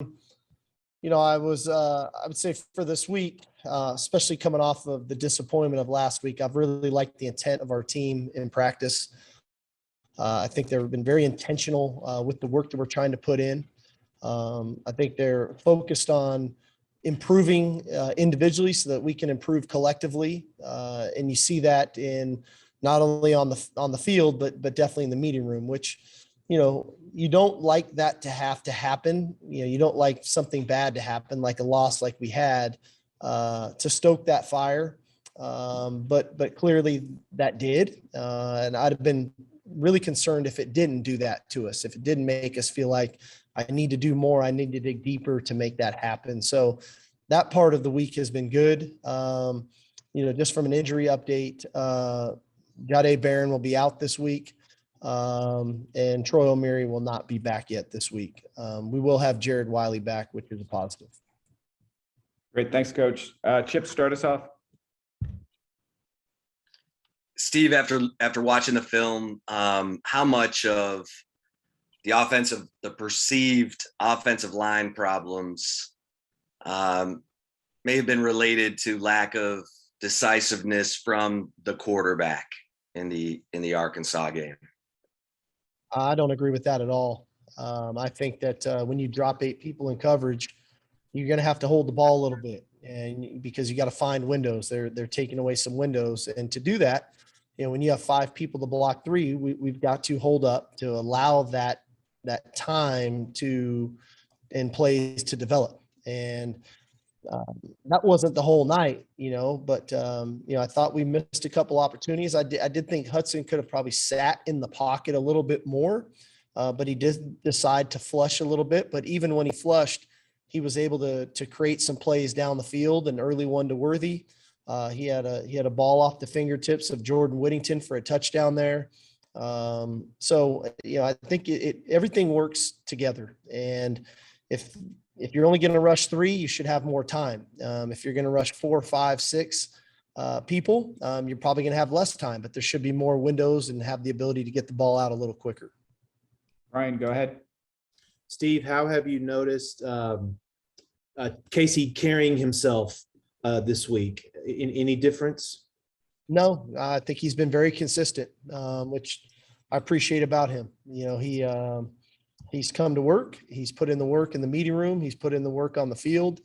I would say for this week, especially coming off of the disappointment of last week, I've really liked the intent of our team in practice. I think they've been very intentional with the work that we're trying to put in. I think they're focused on improving individually so that we can improve collectively. And you see that in not only on the field, but definitely in the meeting room, which, you don't like that to have to happen. You don't like something bad to happen, like a loss like we had, to stoke that fire. But clearly that did. And I'd have been really concerned if it didn't do that to us, if it didn't make us feel like I need to do more, I need to dig deeper to make that happen. So that part of the week has been good. Just from an injury update, Jade Barron will be out this week. And Troy O'Meary will not be back yet this week. We will have Jared Wiley back, which is a positive. Great. Thanks, Coach. Chip, start us off. Steve, after watching the film, how much of the perceived offensive line problems may have been related to lack of decisiveness from the quarterback in the Arkansas game? I don't agree with that at all. I think that when you drop 8 people in coverage, you're going to have to hold the ball a little bit, and because you got to find windows. They're taking away some windows, and to do that, when you have 5 people to block 3, we've got to hold up to allow that time in plays to develop. And that wasn't the whole night, but I thought we missed a couple opportunities. I did think Hudson could have probably sat in the pocket a little bit more, but he did decide to flush a little bit. But even when he flushed, he was able to create some plays down the field, an early one to Worthy. He had a ball off the fingertips of Jordan Whittington for a touchdown there. So I think everything works together. And if you're only going to rush 3, you should have more time. If you're going to rush 4, 5, 6 people, you're probably going to have less time, but there should be more windows and have the ability to get the ball out a little quicker. Ryan, go ahead. Steve, how have you noticed Casey carrying himself this week? Any difference? No, I think he's been very consistent, which I appreciate about him. He's come to work. He's put in the work in the meeting room. He's put in the work on the field.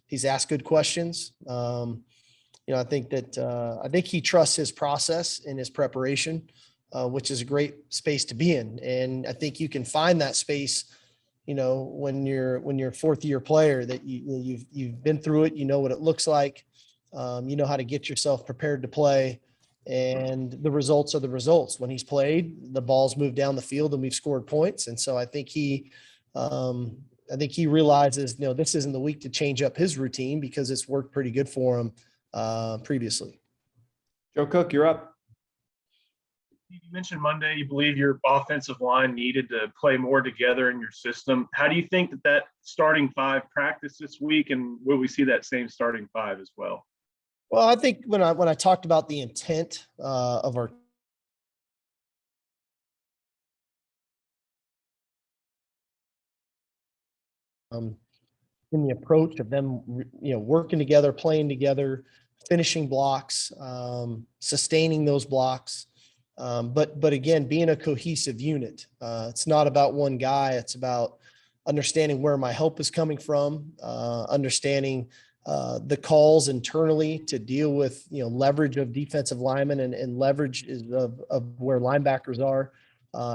He's asked good questions. I think he trusts his process and his preparation, which is a great space to be in. And I think you can find that space, when you're a 4th-year player, that you've been through it. You know what it looks like. You know how to get yourself prepared to play. And the results are the results. When he's played, the ball's moved down the field and we've scored points. And so I think he realizes, this isn't the week to change up his routine because it's worked pretty good for him previously. Joe Cook, you're up. You mentioned Monday you believe your offensive line needed to play more together in your system. How do you think that starting 5 practice this week, and will we see that same starting 5 as well? Well, I think when I talked about the intent of our in the approach of them, working together, playing together, finishing blocks, sustaining those blocks, but again, being a cohesive unit. It's not about one guy. It's about understanding where my help is coming from, understanding the calls internally to deal with, leverage of defensive linemen and leverage of where linebackers are,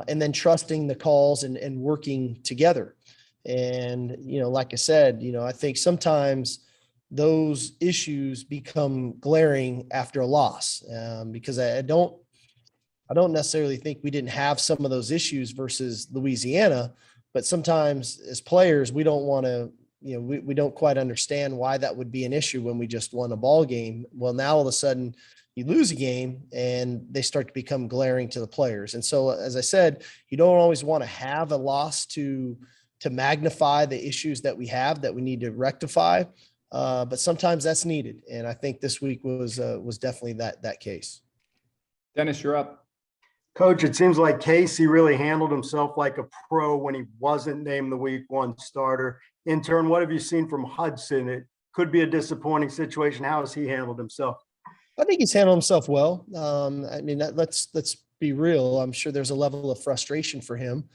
and then trusting the calls and working together. And, like I said, I think sometimes those issues become glaring after a loss, because I don't necessarily think we didn't have some of those issues versus Louisiana, but sometimes as players, we don't want to, we don't quite understand why that would be an issue when we just won a ball game. Well, now all of a sudden you lose a game and they start to become glaring to the players. And so, as I said, you don't always want to have a loss to magnify the issues that we have that we need to rectify. But sometimes that's needed. And I think this week was definitely that case. Dennis, you're up. Coach, it seems like Casey really handled himself like a pro when he wasn't named the week 1 starter. In turn, what have you seen from Hudson? It could be a disappointing situation. How has he handled himself? I think he's handled himself well. I mean, let's be real. I'm sure there's a level of frustration for him.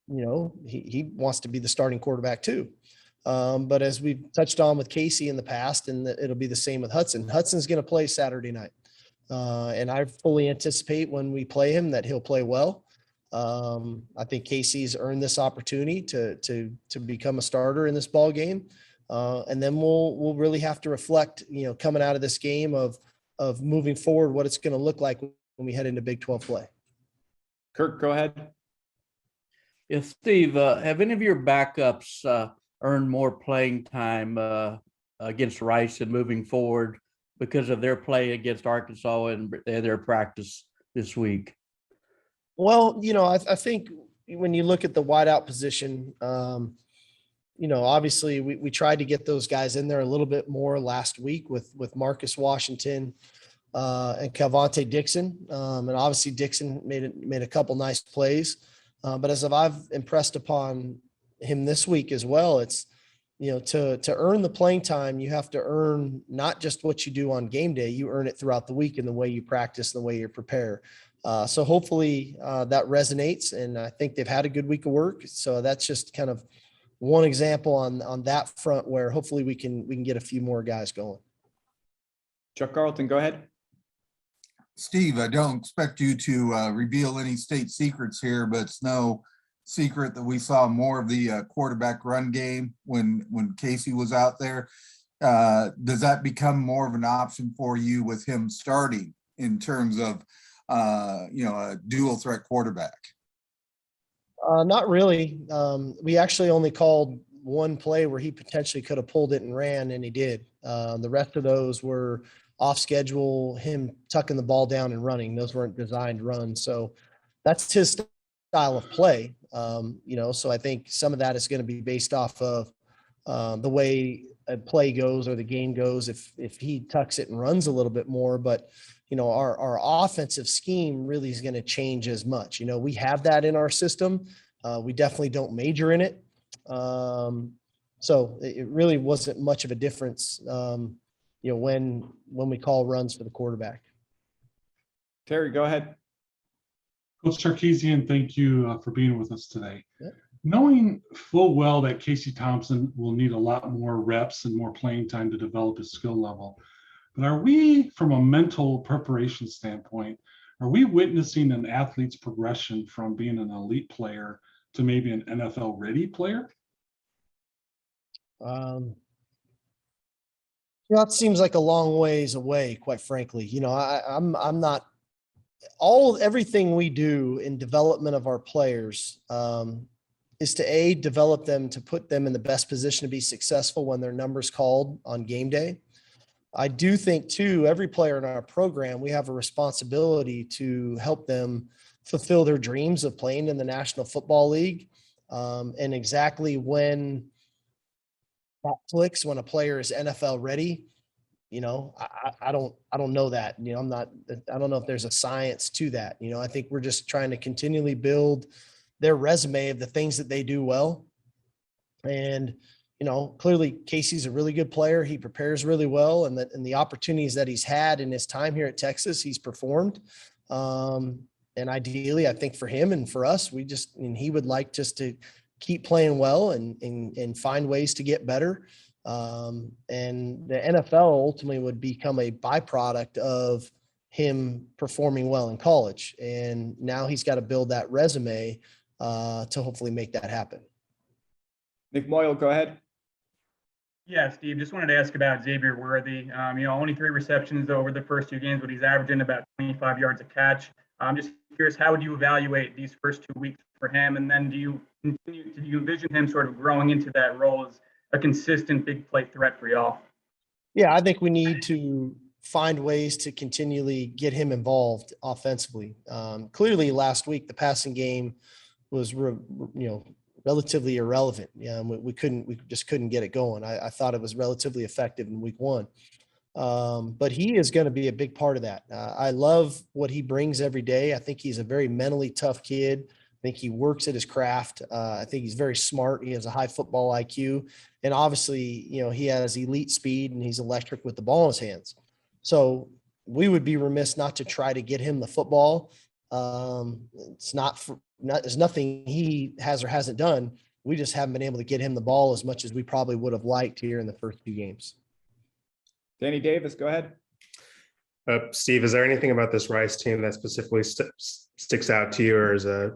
He wants to be the starting quarterback too. But as we've touched on with Casey in the past, and it'll be the same with Hudson. Hudson's going to play Saturday night. And I fully anticipate when we play him that he'll play well. I think Casey's earned this opportunity to become a starter in this ball game. And then we'll really have to reflect, coming out of this game of moving forward, what it's going to look like when we head into Big 12 play. Kirk, go ahead. Yes, Steve, have any of your backups earned more playing time against Rice and moving forward because of their play against Arkansas and their practice this week? Well, I think when you look at the wideout position, obviously we tried to get those guys in there a little bit more last week with Marcus Washington and Calvante Dixon. And obviously Dixon made a couple nice plays. But as I've impressed upon him this week as well, it's, to earn the playing time, you have to earn not just what you do on game day, you earn it throughout the week in the way you practice, the way you prepare. So hopefully that resonates, and I think they've had a good week of work. So that's just kind of one example on that front where hopefully we can get a few more guys going. Chuck Carlton, go ahead. Steve, I don't expect you to reveal any state secrets here, but it's no secret that we saw more of the quarterback run game when Casey was out there. Does that become more of an option for you with him starting in terms of, a dual threat quarterback? Not really. We actually only called one play where he potentially could have pulled it and ran, and he did. The rest of those were off schedule, him tucking the ball down and running. Those weren't designed runs. So that's his style of play. So I think some of that is going to be based off of the way a play goes or the game goes if he tucks it and runs a little bit more. But, our offensive scheme really is going to change as much. We have that in our system. We definitely don't major in it. So it really wasn't much of a difference, when we call runs for the quarterback. Terry, go ahead. Coach Sarkisian, thank you for being with us today. Yeah. Knowing full well that Casey Thompson will need a lot more reps and more playing time to develop his skill level, but are we, from a mental preparation standpoint, are we witnessing an athlete's progression from being an elite player to maybe an NFL ready player? That seems like a long ways away, quite frankly. I'm not everything we do in development of our players is to develop them, to put them in the best position to be successful when their number's called on game day. I do think too, every player in our program, we have a responsibility to help them fulfill their dreams of playing in the National Football League. And exactly when that clicks, when a player is NFL ready, I don't know that. I don't know if there's a science to that. I think we're just trying to continually build their resume of the things that they do well. And, clearly Casey's a really good player. He prepares really well, and the opportunities that he's had in his time here at Texas, he's performed. And ideally, I think for him and for us, he would like just to keep playing well and find ways to get better. And the NFL ultimately would become a byproduct of him performing well in college. And now he's got to build that resume to hopefully make that happen. Nick Moyle, go ahead. Yeah, Steve, just wanted to ask about Xavier Worthy. Only 3 receptions over the first 2 games, but he's averaging about 25 yards a catch. I'm just curious, how would you evaluate these first 2 weeks for him? And then do you envision him sort of growing into that role as a consistent big play threat for y'all? Yeah, I think we need to find ways to continually get him involved offensively. Clearly last week, the passing game was, relatively irrelevant. We just couldn't get it going. I thought it was relatively effective in week 1. But he is going to be a big part of that. I love what he brings every day. I think he's a very mentally tough kid. I think he works at his craft. I think he's very smart. He has a high football IQ. And obviously, he has elite speed and he's electric with the ball in his hands. So we would be remiss not to try to get him the football. There's nothing he has or hasn't done. We just haven't been able to get him the ball as much as we probably would have liked here in the first 2 games. Danny Davis, go ahead. Steve, is there anything about this Rice team that specifically sticks out to you or is a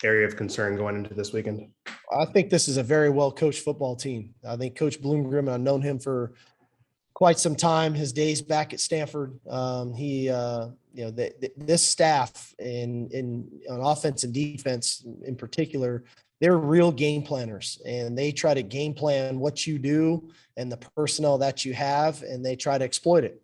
area of concern going into this weekend? I think this is a very well coached football team. I think Coach Bloomgrim, I've known him for quite some time, his days back at Stanford. This staff on offense and defense in particular, they're real game planners, and they try to game plan what you do and the personnel that you have, and they try to exploit it.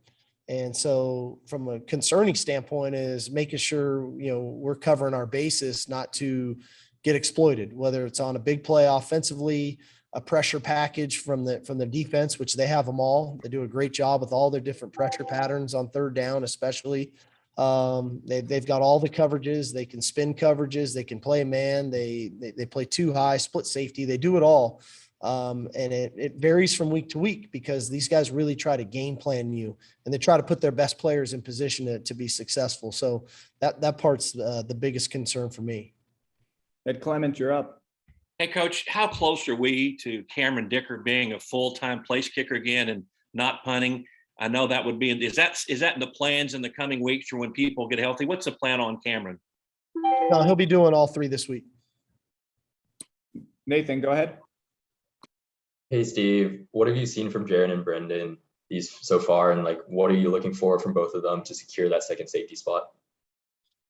And so from a concerning standpoint is making sure, we're covering our bases not to get exploited, whether it's on a big play offensively, a pressure package from the defense, which they have them all. They do a great job with all their different pressure patterns on third down, especially. They've got all the coverages. They can spin coverages. They can play man. They play too high, split safety. They do it all. And it varies from week to week because these guys really try to game plan you and they try to put their best players in position to be successful. So that part's the biggest concern for me. Ed Clement, you're up. Hey, Coach, how close are we to Cameron Dicker being a full-time place kicker again and not punting? I know that would be, is that in the plans in the coming weeks for when people get healthy? What's the plan on Cameron? No, he'll be doing all 3 this week. Nathan, go ahead. Hey, Steve, what have you seen from Jaron and Brendan so far? And what are you looking for from both of them to secure that second safety spot?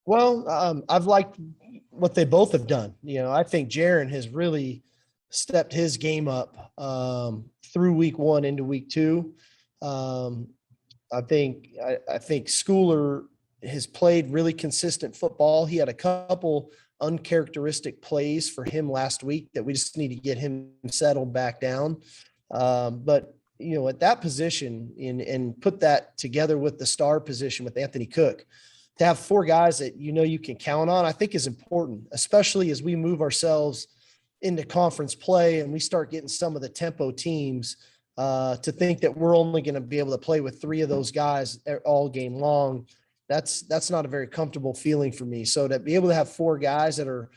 Well, I've liked what they both have done. I think Jaron has really stepped his game up through week 1 into week 2. I think Schooler has played really consistent football. He had a couple uncharacteristic plays for him last week that we just need to get him settled back down. But at that position and put that together with the star position with Anthony Cook, to have 4 guys that you can count on, I think is important, especially as we move ourselves into conference play and we start getting some of the tempo teams to think that we're only going to be able to play with 3 of those guys all game long. That's not a very comfortable feeling for me. So to be able to have 4 guys that are,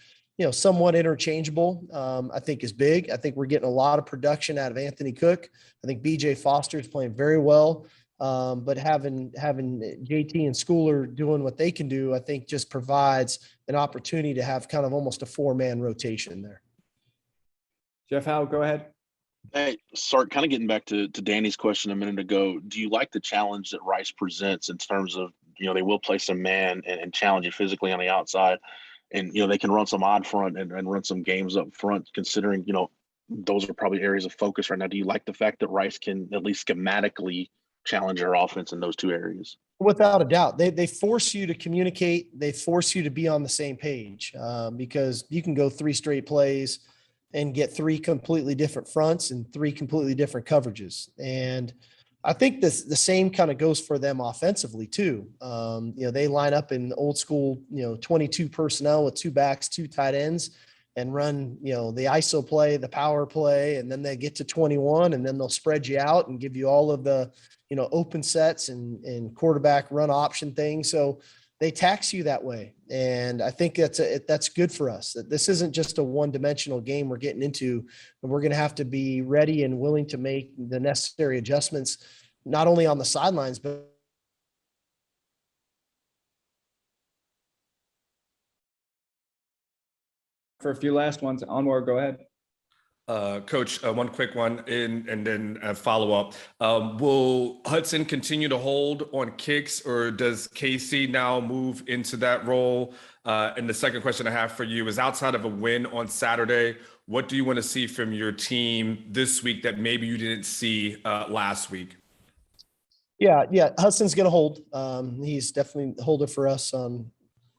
somewhat interchangeable, I think is big. I think we're getting a lot of production out of Anthony Cook. I think BJ Foster is playing very well. But having JT and Schooler doing what they can do, I think just provides an opportunity to have kind of almost a 4-man rotation there. Jeff Howe, go ahead. Hey, Sark, kind of getting back to Danny's question a minute ago, do you like the challenge that Rice presents in terms of, they will play some man and challenge you physically on the outside, and, they can run some odd front and run some games up front, considering, those are probably areas of focus right now. Do you like the fact that Rice can at least schematically challenge your offense in those 2 areas? Without a doubt, they force you to communicate. They force you to be on the same page because you can go 3 straight plays and get 3 completely different fronts and 3 completely different coverages. And I think the same kind of goes for them offensively too. They line up in old school, 22 personnel with 2 backs, 2 tight ends, and run, the ISO play, the power play, and then they get to 21 and then they'll spread you out and give you all of the, open sets and quarterback run option things. So they tax you that way. And I think that's good for us, that this isn't just a one-dimensional game we're getting into, and we're going to have to be ready and willing to make the necessary adjustments, not only on the sidelines, but For a few last ones, Onward, go ahead. Coach, one quick one and then a follow-up. Will Hudson continue to hold on kicks, or does Casey now move into that role? And the second question I have for you is, outside of a win on Saturday, what do you want to see from your team this week that maybe you didn't see last week? Yeah. Hudson's going to hold. He's definitely a holder for us on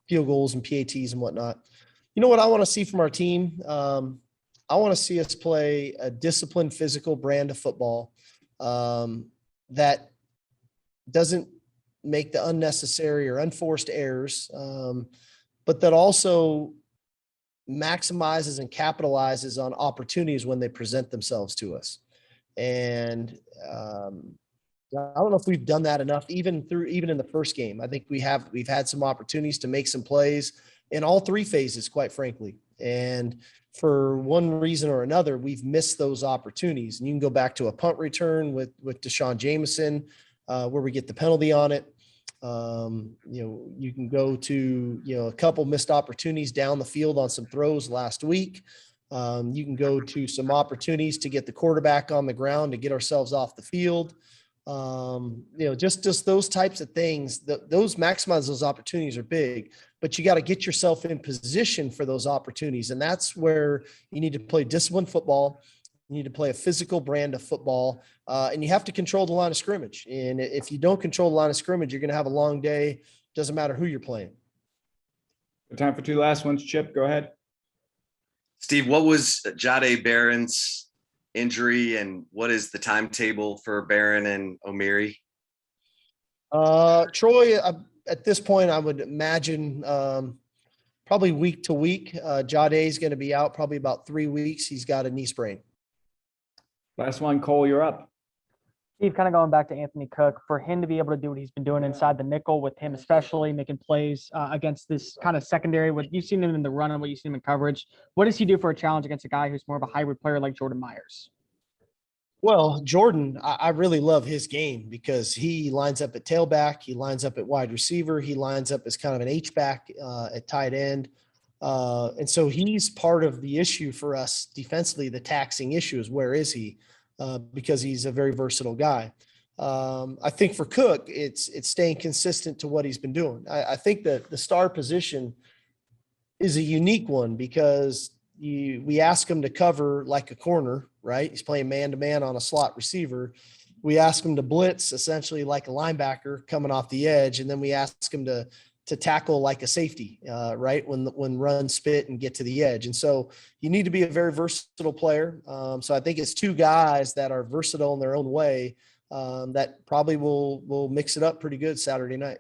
field goals and PATs and whatnot. You know what I want to see from our team? I want to see us play a disciplined, physical brand of football that doesn't make the unnecessary or unforced errors, but that also maximizes and capitalizes on opportunities when they present themselves to us. And I don't know if we've done that enough, even in the first game. I think we've had some opportunities to make some plays in all three phases, quite frankly. And for one reason or another, we've missed those opportunities. And you can go back to a punt return with Deshaun Jameson, where we get the penalty on it. You can go to, a couple missed opportunities down the field on some throws last week. You can go to some opportunities to get the quarterback on the ground to get ourselves off the field. Just those types of things, those maximize those opportunities are big, but you got to get yourself in position for those opportunities. And that's where you need to play disciplined football. You need to play a physical brand of football, and you have to control the line of scrimmage. And if you don't control the line of scrimmage, you're going to have a long day. Doesn't matter who you're playing. Time for two last ones. Chip, go ahead. Steve, what was Jahdae Barron's injury, and what is the timetable for Barron and O'Meary? Troy, at this point, I would imagine probably week to week. Jahdae is going to be out probably about 3 weeks. He's got a knee sprain. Last one, Cole, you're up. Steve, kind of going back to Anthony Cook, for him to be able to do what he's been doing inside the nickel, with him especially making plays against this kind of secondary, what you've seen him in the run and what you've seen him in coverage, what does he do for a challenge against a guy who's more of a hybrid player like Jordan Myers? Well, Jordan, I really love his game because he lines up at tailback, he lines up at wide receiver, he lines up as kind of an H-back at tight end. And so he's part of the issue for us defensively. The taxing issue is, where is he? Because he's a very versatile guy. I think for Cook, it's staying consistent to what he's been doing. I think that the star position is a unique one because we ask him to cover like a corner, right? He's playing man-to-man on a slot receiver. We ask him to blitz essentially like a linebacker coming off the edge, and then we ask him to tackle like a safety, right? When run, spit, and get to the edge. And so you need to be a very versatile player. So I think it's two guys that are versatile in their own way that probably will mix it up pretty good Saturday night.